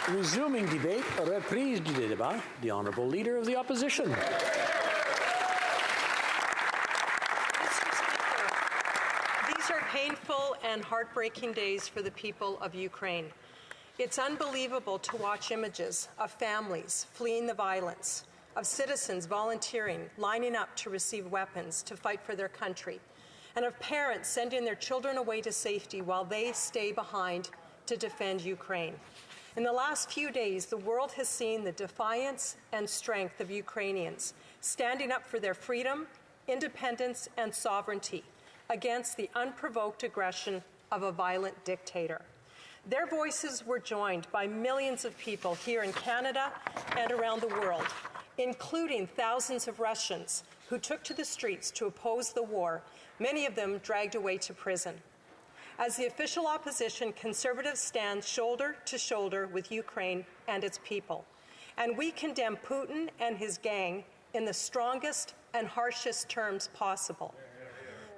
Resuming debate, reprise du débat, the Honourable Leader of the Opposition. Mr. Speaker, these are painful and heartbreaking days for the people of Ukraine. It's unbelievable to watch images of families fleeing the violence, of citizens volunteering, lining up to receive weapons to fight for their country, and of parents sending their children away to safety while they stay behind to defend Ukraine. In the last few days, the world has seen the defiance and strength of Ukrainians standing up for their freedom, independence, and sovereignty against the unprovoked aggression of a violent dictator. Their voices were joined by millions of people here in Canada and around the world, including thousands of Russians who took to the streets to oppose the war, many of them dragged away to prison. As the official opposition, Conservatives stand shoulder to shoulder with Ukraine and its people. And we condemn Putin and his gang in the strongest and harshest terms possible.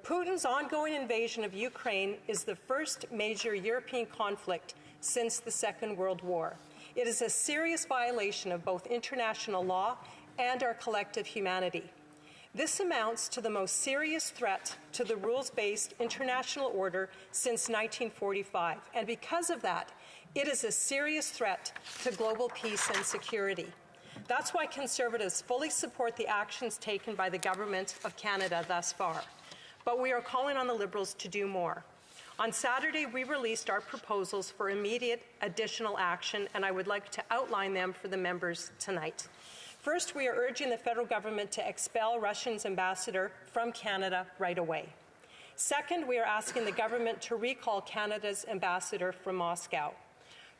Putin's ongoing invasion of Ukraine is the first major European conflict since the Second World War. It is a serious violation of both international law and our collective humanity. This amounts to the most serious threat to the rules-based international order since 1945, and because of that, it is a serious threat to global peace and security. That's why Conservatives fully support the actions taken by the Government of Canada thus far. But we are calling on the Liberals to do more. On Saturday, we released our proposals for immediate additional action, and I would like to outline them for the members tonight. First, we are urging the federal government to expel Russia's ambassador from Canada right away. Second, we are asking the government to recall Canada's ambassador from Moscow.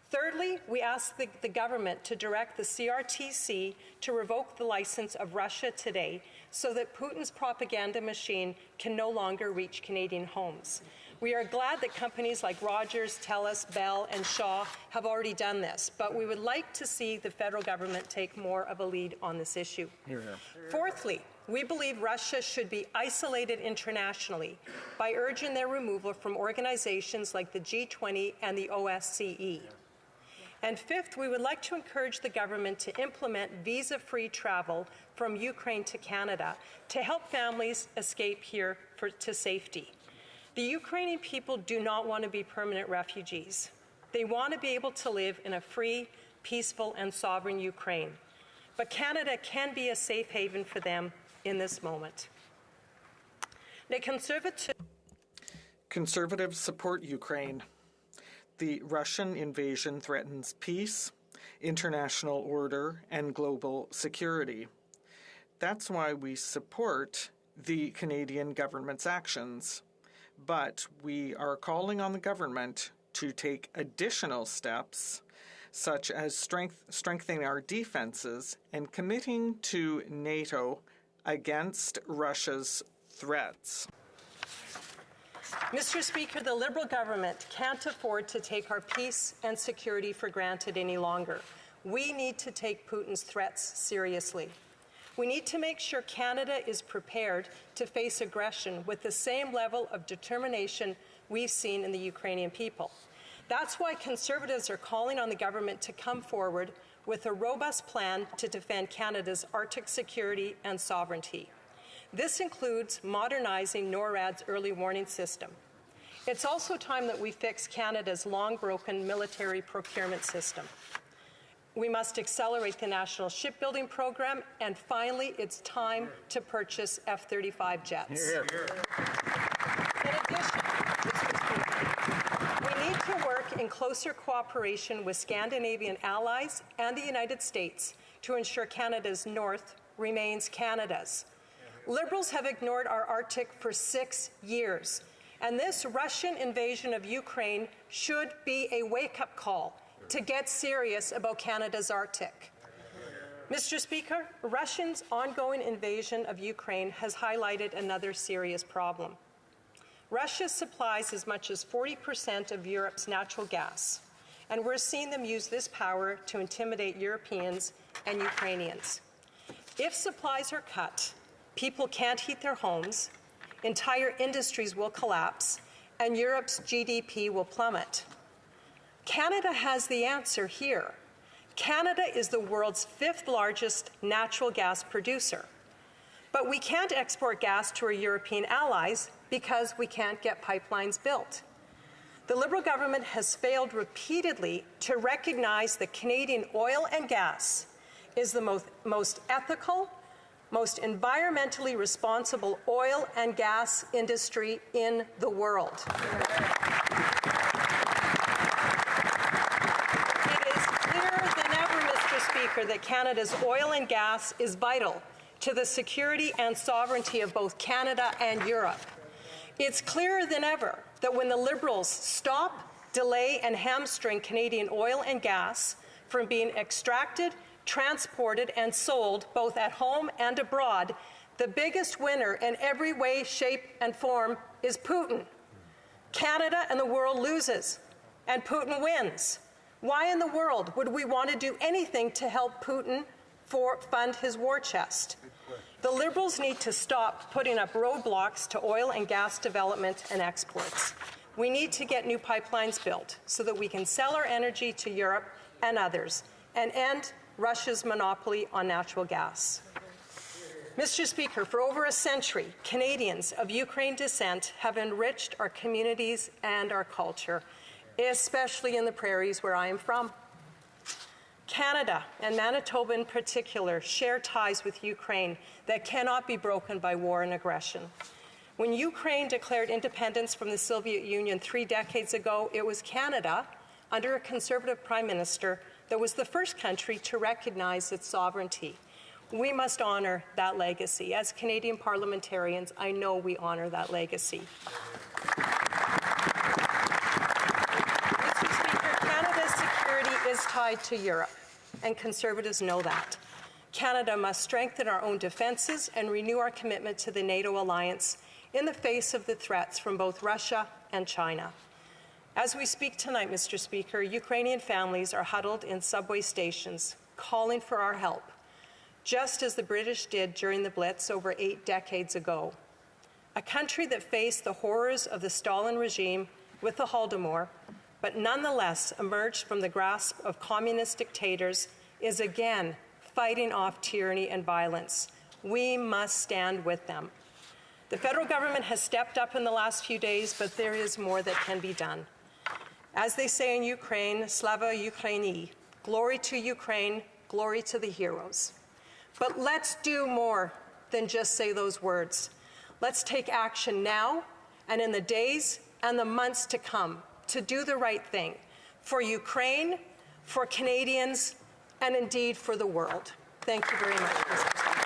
Thirdly, we ask the government to direct the CRTC to revoke the license of Russia Today so that Putin's propaganda machine can no longer reach Canadian homes. We are glad that companies like Rogers, TELUS, Bell, and Shaw have already done this, but we would like to see the federal government take more of a lead on this issue. Hear, hear. Fourthly, we believe Russia should be isolated internationally by urging their removal from organizations like the G20 and the OSCE. And fifth, we would like to encourage the government to implement visa-free travel from Ukraine to Canada to help families escape here to safety. The Ukrainian people do not want to be permanent refugees. They want to be able to live in a free, peaceful, and sovereign Ukraine. But Canada can be a safe haven for them in this moment. Conservatives support Ukraine. The Russian invasion threatens peace, international order, and global security. That's why we support the Canadian government's actions. But we are calling on the government to take additional steps, such as strengthening our defenses and committing to NATO against Russia's threats. Mr. Speaker, the Liberal government can't afford to take our peace and security for granted any longer. We need to take Putin's threats seriously. We need to make sure Canada is prepared to face aggression with the same level of determination we've seen in the Ukrainian people. That's why Conservatives are calling on the government to come forward with a robust plan to defend Canada's Arctic security and sovereignty. This includes modernizing NORAD's early warning system. It's also time that we fix Canada's long-broken military procurement system. We must accelerate the national shipbuilding program, and finally, it's time to purchase F-35 jets. Here. In addition, we need to work in closer cooperation with Scandinavian allies and the United States to ensure Canada's north remains Canada's. Liberals have ignored our Arctic for 6 years, and this Russian invasion of Ukraine should be a wake-up call to get serious about Canada's Arctic. Mr. Speaker, Russia's ongoing invasion of Ukraine has highlighted another serious problem. Russia supplies as much as 40% of Europe's natural gas, and we're seeing them use this power to intimidate Europeans and Ukrainians. If supplies are cut, people can't heat their homes, entire industries will collapse, and Europe's GDP will plummet. Canada has the answer here. Canada is the world's 5th largest natural gas producer. But we can't export gas to our European allies because we can't get pipelines built. The Liberal government has failed repeatedly to recognize that Canadian oil and gas is the most ethical, most environmentally responsible oil and gas industry in the world. It is clearer than ever, Mr. Speaker, that Canada's oil and gas is vital to the security and sovereignty of both Canada and Europe. It's clearer than ever that when the Liberals stop, delay, and hamstring Canadian oil and gas from being extracted, transported, and sold both at home and abroad, the biggest winner in every way, shape, and form is Putin. Canada and the world loses, and Putin wins. Why in the world would we want to do anything to help Putin fund his war chest? The Liberals need to stop putting up roadblocks to oil and gas development and exports. We need to get new pipelines built so that we can sell our energy to Europe and others and end Russia's monopoly on natural gas. Mr. Speaker, for over a century, Canadians of Ukraine descent have enriched our communities and our culture, especially in the prairies where I am from. Canada, and Manitoba in particular, share ties with Ukraine that cannot be broken by war and aggression. When Ukraine declared independence from the Soviet Union 3 decades ago, it was Canada, under a Conservative Prime Minister, that was the first country to recognize its sovereignty. We must honor that legacy. As Canadian parliamentarians, I know we honor that legacy. Mr. Speaker, Canada's security is tied to Europe, and Conservatives know that. Canada must strengthen our own defences and renew our commitment to the NATO alliance in the face of the threats from both Russia and China. As we speak tonight, Mr. Speaker, Ukrainian families are huddled in subway stations, calling for our help, just as the British did during the Blitz over 8 decades ago. A country that faced the horrors of the Stalin regime with the Holodomor, but nonetheless emerged from the grasp of communist dictators, is again fighting off tyranny and violence. We must stand with them. The federal government has stepped up in the last few days, but there is more that can be done. As they say in Ukraine, Slava Ukraini, glory to Ukraine, glory to the heroes. But let's do more than just say those words. Let's take action now and in the days and the months to come to do the right thing for Ukraine, for Canadians, and indeed for the world. Thank you very much, Mr. Speaker.